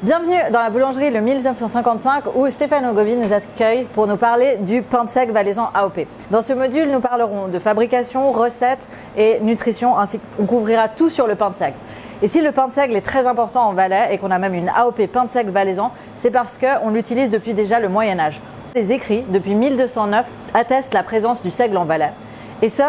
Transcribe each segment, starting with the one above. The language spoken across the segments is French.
Bienvenue dans la boulangerie le 1955 où Stefano Gobbi nous accueille pour nous parler du pain de seigle valaisan AOP. Dans ce module, nous parlerons de fabrication, recettes et nutrition, ainsi qu'on couvrira tout sur le pain de seigle. Et si le pain de seigle est très important en Valais et qu'on a même une AOP pain de seigle valaisan, c'est parce qu'on l'utilise depuis déjà le Moyen-Âge. Les écrits, depuis 1209, attestent la présence du seigle en Valais. Et ce,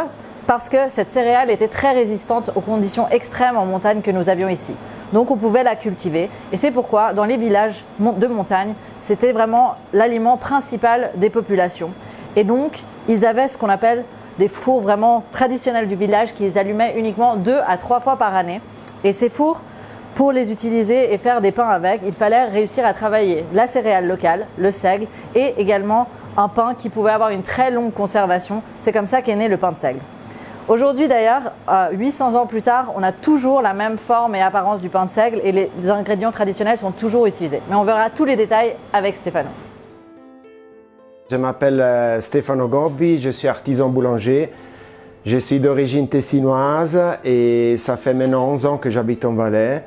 parce que cette céréale était très résistante aux conditions extrêmes en montagne que nous avions ici. Donc on pouvait la cultiver et c'est pourquoi dans les villages de montagne, c'était vraiment l'aliment principal des populations. Et donc ils avaient ce qu'on appelle des fours vraiment traditionnels du village qu'ils allumaient uniquement 2 à 3 fois par année. Et ces fours, pour les utiliser et faire des pains avec, il fallait réussir à travailler la céréale locale, le seigle et également un pain qui pouvait avoir une très longue conservation. C'est comme ça qu'est né le pain de seigle. Aujourd'hui d'ailleurs, 800 ans plus tard, on a toujours la même forme et apparence du pain de seigle et les ingrédients traditionnels sont toujours utilisés. Mais on verra tous les détails avec Stefano. Je m'appelle Stefano Gobbi, je suis artisan boulanger. Je suis d'origine tessinoise et ça fait maintenant 11 ans que j'habite en Valais.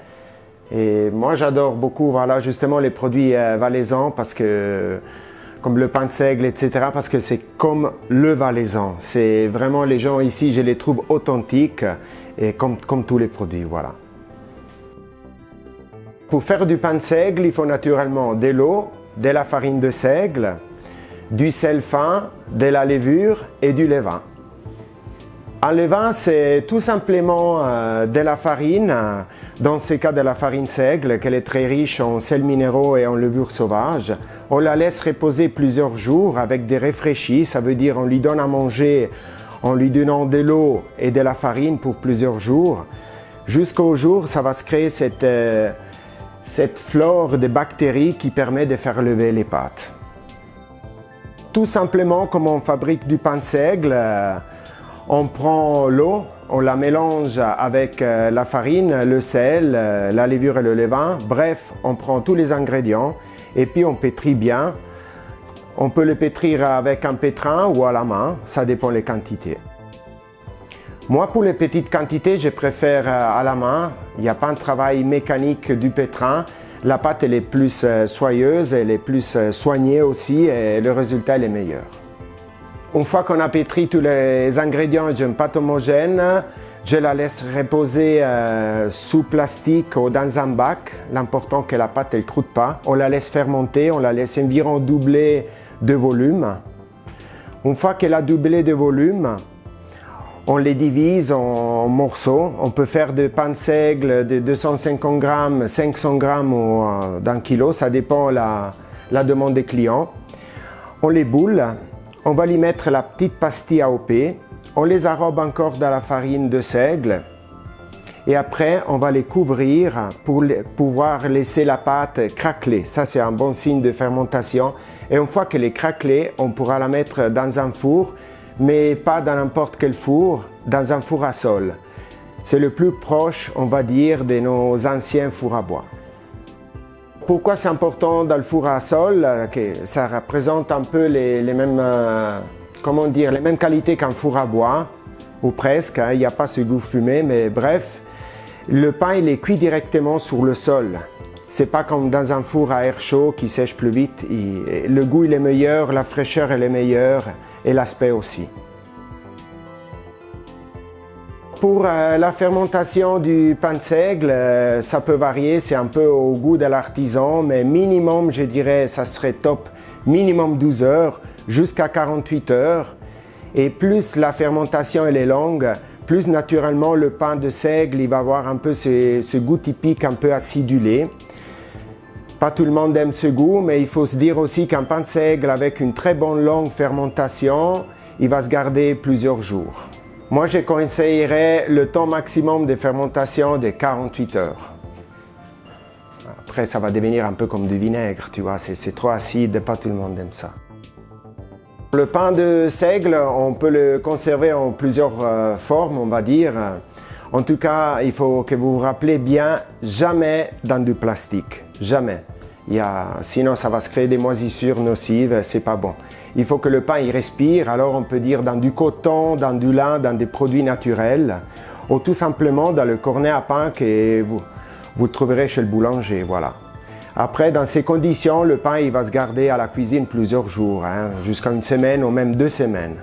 Et moi j'adore beaucoup justement les produits valaisans parce que comme le pain de seigle, etc. parce que c'est comme le valaisan. C'est vraiment les gens ici, je les trouve authentiques et comme tous les produits, voilà. Pour faire du pain de seigle, il faut naturellement de l'eau, de la farine de seigle, du sel fin, de la levure et du levain. Un levain, c'est tout simplement de la farine, dans ce cas de la farine seigle, qu'elle est très riche en sels minéraux et en levure sauvage. On la laisse reposer plusieurs jours avec des réfléchis, ça veut dire on lui donne à manger en lui donnant de l'eau et de la farine pour plusieurs jours. Jusqu'au jour, ça va se créer cette flore de bactéries qui permet de faire lever les pâtes. Tout simplement, comme on fabrique du pain de seigle, on prend l'eau, on la mélange avec la farine, le sel, la levure et le levain. Bref, on prend tous les ingrédients et puis on pétrit bien. On peut le pétrir avec un pétrin ou à la main, ça dépend des quantités. Moi, pour les petites quantités, je préfère à la main. Il n'y a pas un travail mécanique du pétrin. La pâte elle est plus soyeuse, elle est plus soignée aussi et le résultat elle est meilleur. Une fois qu'on a pétri tous les ingrédients d'une pâte homogène, je la laisse reposer sous plastique ou dans un bac. L'important est que la pâte ne croûte pas. On la laisse fermenter, on la laisse environ doubler de volume. Une fois qu'elle a doublé de volume, on les divise en morceaux. On peut faire de pain de seigle de 250 grammes, 500 grammes ou d'un kilo, ça dépend de la demande des clients. On les boule. On va y mettre la petite pastille AOP, on les arrobe encore dans la farine de seigle et après on va les couvrir pour pouvoir laisser la pâte craqueler. Ça c'est un bon signe de fermentation et une fois qu'elle est craquelée, on pourra la mettre dans un four, mais pas dans n'importe quel four, dans un four à sol. C'est le plus proche, on va dire, de nos anciens fours à bois. Pourquoi c'est important dans le four à sol? Ça représente un peu les mêmes, les mêmes qualités qu'un four à bois, ou presque, il n'y a pas ce goût fumé, mais bref, le pain il est cuit directement sur le sol. C'est pas comme dans un four à air chaud qui sèche plus vite. Le goût il est meilleur, la fraîcheur elle est meilleure et l'aspect aussi. Pour la fermentation du pain de seigle, ça peut varier, c'est un peu au goût de l'artisan, mais minimum, je dirais, ça serait top, minimum 12 heures jusqu'à 48 heures. Et plus la fermentation elle est longue, plus naturellement le pain de seigle il va avoir un peu ce goût typique un peu acidulé. Pas tout le monde aime ce goût, mais il faut se dire aussi qu'un pain de seigle avec une très bonne longue fermentation, il va se garder plusieurs jours. Moi, je conseillerais le temps maximum de fermentation de 48 heures. Après, ça va devenir un peu comme du vinaigre, tu vois, c'est trop acide, pas tout le monde aime ça. Le pain de seigle, on peut le conserver en plusieurs formes, on va dire. En tout cas, il faut que vous vous rappelez bien, jamais dans du plastique, jamais. Sinon, ça va se créer des moisissures nocives, c'est pas bon. Il faut que le pain il respire, alors on peut dire dans du coton, dans du lin, dans des produits naturels, ou tout simplement dans le cornet à pain que vous trouverez chez le boulanger, voilà. Après, dans ces conditions, le pain il va se garder à la cuisine plusieurs jours, jusqu'à une semaine ou même 2 semaines.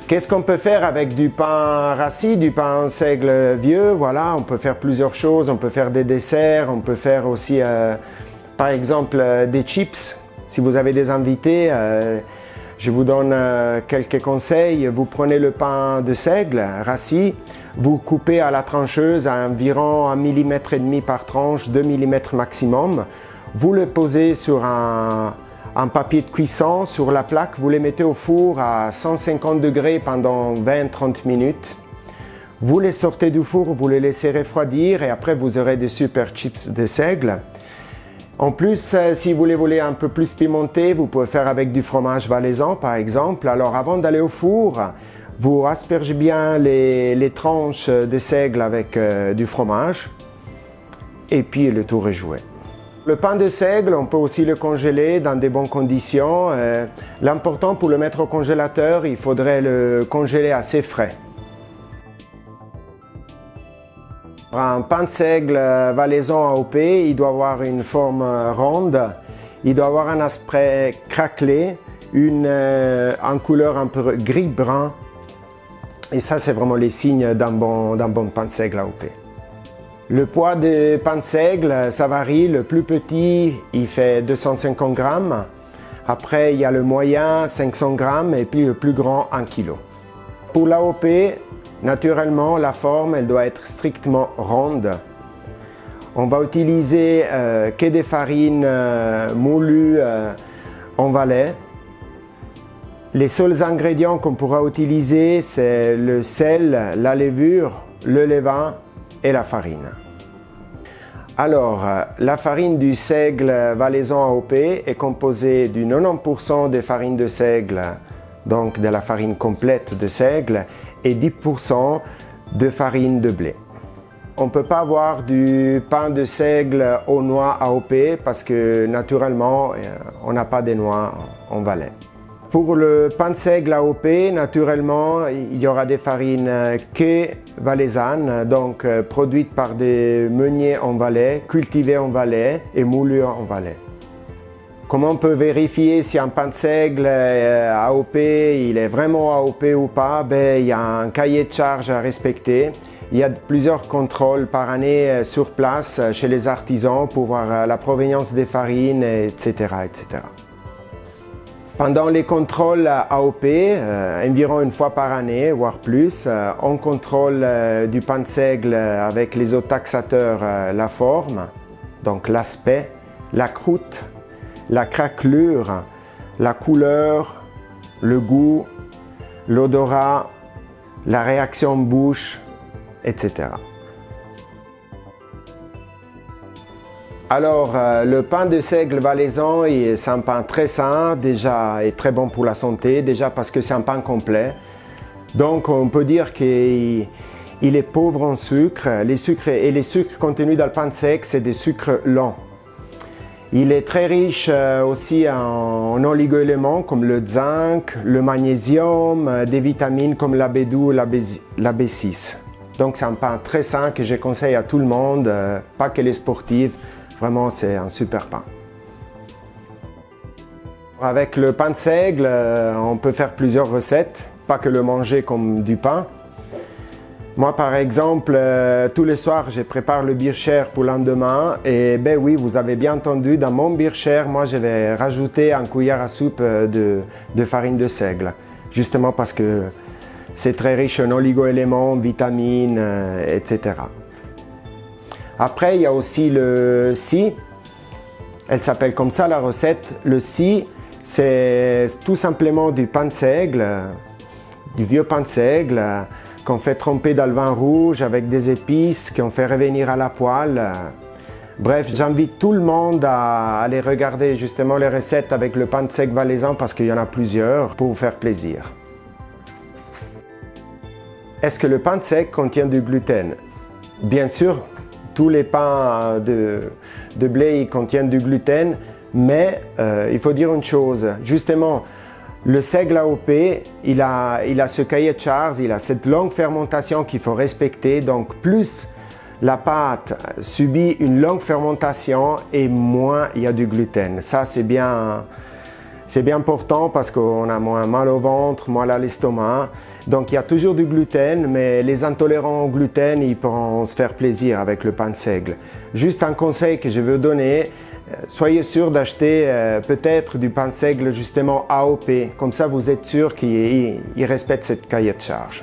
Qu'est-ce qu'on peut faire avec du pain rassis, du pain seigle vieux? Voilà, on peut faire plusieurs choses. On peut faire des desserts, on peut faire aussi, par exemple, des chips. Si vous avez des invités, je vous donne quelques conseils. Vous prenez le pain de seigle rassis, vous coupez à la trancheuse à environ 1,5 mm par tranche, 2 mm maximum. Vous le posez sur un papier de cuisson, sur la plaque, vous les mettez au four à 150 degrés pendant 20-30 minutes. Vous les sortez du four, vous les laissez refroidir et après vous aurez des super chips de seigle. En plus, si vous les voulez un peu plus pimentés, vous pouvez faire avec du fromage valaisan par exemple. Alors avant d'aller au four, vous aspergez bien les tranches de seigle avec du fromage et puis le tour est joué. Le pain de seigle, on peut aussi le congeler dans de bonnes conditions. L'important pour le mettre au congélateur, il faudrait le congeler assez frais. Un pain de seigle valaisan AOP, il doit avoir une forme ronde, il doit avoir un aspect craquelé, en couleur un peu gris-brun. Et ça, c'est vraiment les signes d'un bon pain de seigle AOP. Le poids de pain de seigle, ça varie. Le plus petit, il fait 250 grammes. Après, il y a le moyen, 500 grammes. Et puis le plus grand, 1 kg. Pour l'AOP, naturellement, la forme, elle doit être strictement ronde. On va utiliser que des farines moulues en valet. Les seuls ingrédients qu'on pourra utiliser, c'est le sel, la levure, le levain et la farine. Alors, la farine du seigle valaisan AOP est composée du 90% de farine de seigle, donc de la farine complète de seigle, et 10% de farine de blé. On ne peut pas avoir du pain de seigle aux noix AOP parce que naturellement, on n'a pas de noix en Valais. Pour le pain de seigle AOP, naturellement, il y aura des farines que valaisannes, donc produites par des meuniers en Valais, cultivées en Valais et moulues en Valais. Comment on peut vérifier si un pain de seigle AOP, il est vraiment AOP ou pas? Il y a un cahier de charge à respecter. Il y a plusieurs contrôles par année sur place chez les artisans pour voir la provenance des farines, etc., etc. Pendant les contrôles AOP, environ une fois par année, voire plus, on contrôle du pain de seigle avec les autotaxateurs la forme, donc l'aspect, la croûte, la craquelure, la couleur, le goût, l'odorat, la réaction bouche, etc. Alors, le pain de seigle valaisan, c'est un pain très sain, déjà, et très bon pour la santé, déjà parce que c'est un pain complet. Donc, on peut dire qu'il est pauvre en sucre. Les sucres contenus dans le pain de seigle, c'est des sucres lents. Il est très riche aussi en oligo-éléments comme le zinc, le magnésium, des vitamines comme la B12 et la B6. Donc, c'est un pain très sain que je conseille à tout le monde, pas que les sportifs. Vraiment, c'est un super pain. Avec le pain de seigle, on peut faire plusieurs recettes, pas que le manger comme du pain. Moi, par exemple, tous les soirs, je prépare le bircher pour le lendemain. Et ben oui, vous avez bien entendu, dans mon bircher, moi, je vais rajouter une cuillère à soupe de farine de seigle. Justement parce que c'est très riche en oligo-éléments, vitamines, etc. Après, il y a aussi le si. Elle s'appelle comme ça la recette. Le si, c'est tout simplement du pain de seigle, du vieux pain de seigle qu'on fait tremper dans le vin rouge avec des épices, qu'on fait revenir à la poêle. Bref, j'invite tout le monde à aller regarder justement les recettes avec le pain de seigle valaisan parce qu'il y en a plusieurs pour vous faire plaisir. Est-ce que le pain de seigle contient du gluten? Bien sûr. Tous les pains de blé contiennent du gluten, mais il faut dire une chose. Justement, le seigle AOP, il a ce cahier de charge, il a cette longue fermentation qu'il faut respecter. Donc, plus la pâte subit une longue fermentation et moins il y a du gluten. Ça, c'est bien important parce qu'on a moins mal au ventre, moins à l'estomac. Donc il y a toujours du gluten, mais les intolérants au gluten, ils pourront se faire plaisir avec le pain de seigle. Juste un conseil que je veux donner, soyez sûr d'acheter peut-être du pain de seigle justement AOP. Comme ça, vous êtes sûr qu'il respecte cette cahier de charge.